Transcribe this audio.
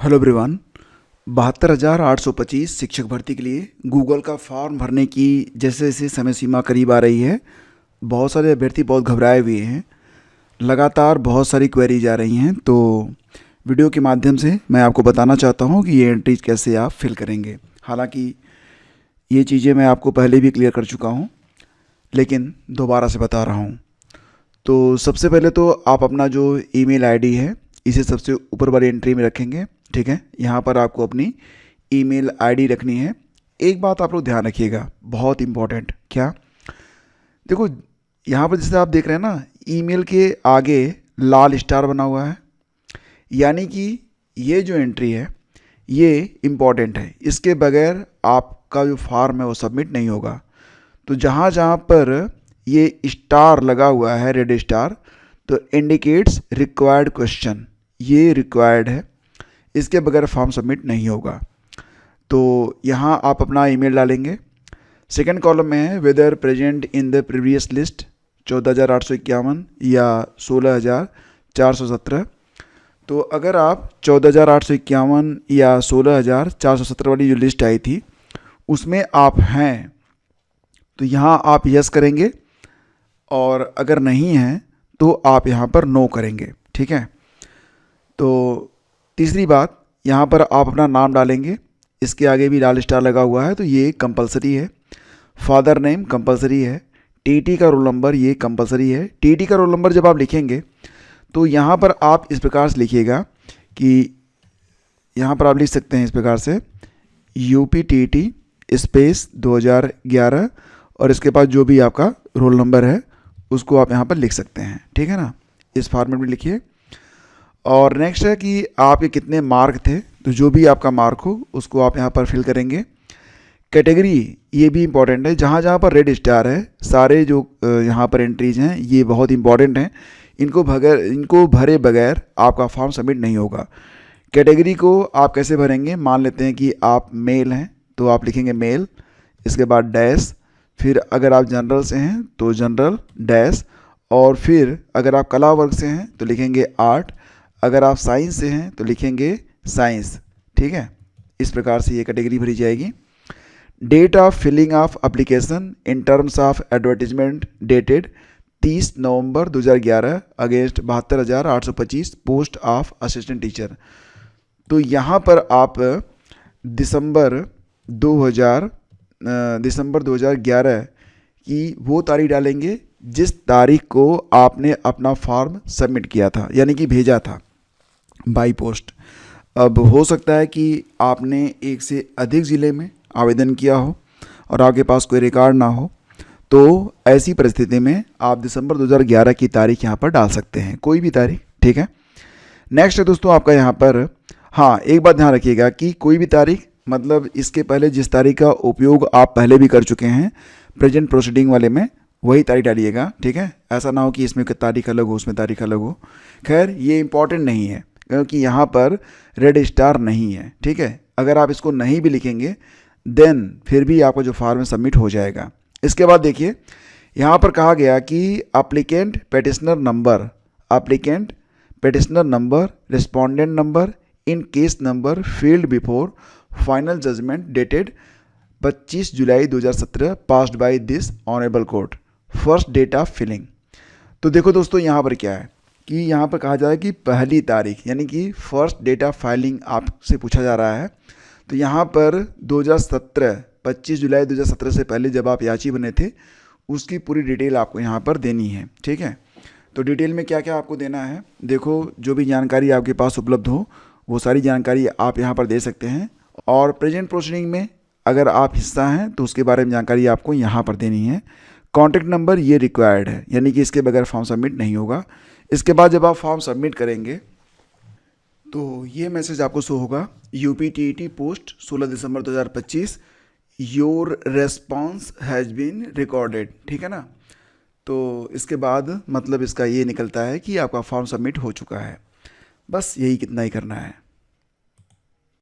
Hello everyone. 72,825 शिक्षक भर्ती के लिए गूगल का फॉर्म भरने की जैसे जैसे समय सीमा करीब आ रही है, बहुत सारे अभ्यर्थी बहुत घबराए हुए हैं। लगातार बहुत सारी क्वेरीज आ रही हैं, तो वीडियो के माध्यम से मैं आपको बताना चाहता हूं कि ये एंट्रीज कैसे आप फिल करेंगे। हालांकि ये चीज़ें मैं आपको पहले भी क्लियर कर चुका हूं, लेकिन दोबारा से बता रहा हूं। तो सबसे पहले तो आप अपना जो ईमेल आईडी है इसे सबसे ऊपर वाली एंट्री में रखेंगे। ठीक है, यहाँ पर आपको अपनी ईमेल आईडी रखनी है। एक बात आप लोग ध्यान रखिएगा, बहुत इम्पोर्टेंट। क्या? देखो, यहाँ पर जैसे आप देख रहे हैं ना, ईमेल के आगे लाल स्टार बना हुआ है, यानी कि ये जो एंट्री है ये इम्पॉर्टेंट है। इसके बगैर आपका जो फॉर्म है वो सबमिट नहीं होगा। तो जहाँ जहाँ पर ये स्टार लगा हुआ है, रेड स्टार, तो इंडिकेट्स रिक्वायर्ड क्वेश्चन, ये रिक्वायर्ड है, इसके बगैर फॉर्म सबमिट नहीं होगा। तो यहाँ आप अपना ईमेल डालेंगे। सेकंड कॉलम में है whether present in the previous list 14,851 या 16,417। तो अगर आप 14,851 या 16,417 वाली जो लिस्ट आई थी उसमें आप हैं तो यहाँ आप यस करेंगे, और अगर नहीं हैं तो आप यहाँ पर नो करेंगे। ठीक है। तो तीसरी बात, यहाँ पर आप अपना नाम डालेंगे। इसके आगे भी लाल स्टार लगा हुआ है, तो ये कंपलसरी है। फादर नेम कंपलसरी है। टीटी का रोल नंबर ये कंपलसरी है। टीटी का रोल नंबर जब आप लिखेंगे तो यहाँ पर आप इस प्रकार से लिखिएगा कि यहाँ पर आप लिख सकते हैं इस प्रकार से UPTT स्पेस 2011, और इसके बाद जो भी आपका रोल नंबर है उसको आप यहाँ पर लिख सकते हैं। ठीक है ना, इस फॉर्मेट में लिखिए। और नेक्स्ट है कि आपके कितने मार्क थे, तो जो भी आपका मार्क हो उसको आप यहाँ पर फिल करेंगे। कैटेगरी ये भी इम्पॉर्टेंट है, जहाँ जहाँ पर रेड स्टार है सारे जो यहाँ पर एंट्रीज हैं ये बहुत इंपॉर्टेंट हैं। इनको भरे बगैर आपका फॉर्म सबमिट नहीं होगा। कैटेगरी को आप कैसे भरेंगे? मान लेते हैं कि आप मेल हैं तो आप लिखेंगे मेल, इसके बाद डैश, फिर अगर आप जनरल से हैं तो जनरल डैश, और फिर अगर आप कला वर्ग से हैं तो लिखेंगे आर्ट, अगर आप साइंस से हैं तो लिखेंगे साइंस। ठीक है, इस प्रकार से ये कैटेगरी भरी जाएगी। Date of filling of application in terms of advertisement dated 30 November 2011 against 72,825 post of assistant teacher. तो यहाँ पर आप दिसंबर 2011 की वो तारीख डालेंगे जिस तारीख को आपने अपना फॉर्म सबमिट किया था, यानी कि भेजा था बाई पोस्ट। अब हो सकता है कि आपने एक से अधिक ज़िले में आवेदन किया हो और आपके पास कोई रिकॉर्ड ना हो, तो ऐसी परिस्थिति में आप दिसंबर 2011 की तारीख यहाँ पर डाल सकते हैं, कोई भी तारीख। ठीक है। नेक्स्ट है दोस्तों आपका यहाँ पर, हाँ एक बात ध्यान रखिएगा कि कोई भी तारीख, मतलब इसके पहले जिस तारीख का उपयोग आप पहले भी कर चुके हैं प्रेजेंट प्रोसीडिंग वाले में, वही तारीख डालिएगा। ठीक है, ऐसा ना हो कि इसमें तारीख अलग हो उसमें तारीख अलग हो। खैर ये इंपॉर्टेंट नहीं है क्योंकि यहाँ पर रेड स्टार नहीं है। ठीक है, अगर आप इसको नहीं भी लिखेंगे देन फिर भी आपका जो फॉर्म है सबमिट हो जाएगा। इसके बाद देखिए यहाँ पर कहा गया कि applicant petitioner number respondent number in case number field before final judgment dated 25 July 2017 passed by this honourable court first date of filling. तो देखो दोस्तों यहाँ पर क्या है कि यहाँ पर कहा जा रहा है कि पहली तारीख, यानी कि फर्स्ट डेट ऑफ फाइलिंग आपसे पूछा जा रहा है। तो यहाँ पर 2017 25 जुलाई 2017 से पहले जब आप याची बने थे उसकी पूरी डिटेल आपको यहाँ पर देनी है। ठीक है, तो डिटेल में क्या क्या आपको देना है, देखो जो भी जानकारी आपके पास उपलब्ध हो वो सारी जानकारी आप यहाँ पर दे सकते हैं। और प्रेजेंट प्रोसीडिंग में अगर आप हिस्सा हैं तो उसके बारे में जानकारी आपको यहाँ पर देनी है। कॉन्टैक्ट नंबर ये रिक्वायर्ड है, यानी कि इसके बगैर फॉर्म सबमिट नहीं होगा। इसके बाद जब आप फॉर्म सबमिट करेंगे तो ये मैसेज आपको शो होगा, UPTT post 16 December 2025, your response has been recorded. ठीक है ना, तो इसके बाद मतलब इसका ये निकलता है कि आपका फॉर्म सबमिट हो चुका है। बस यही कितना ही करना है।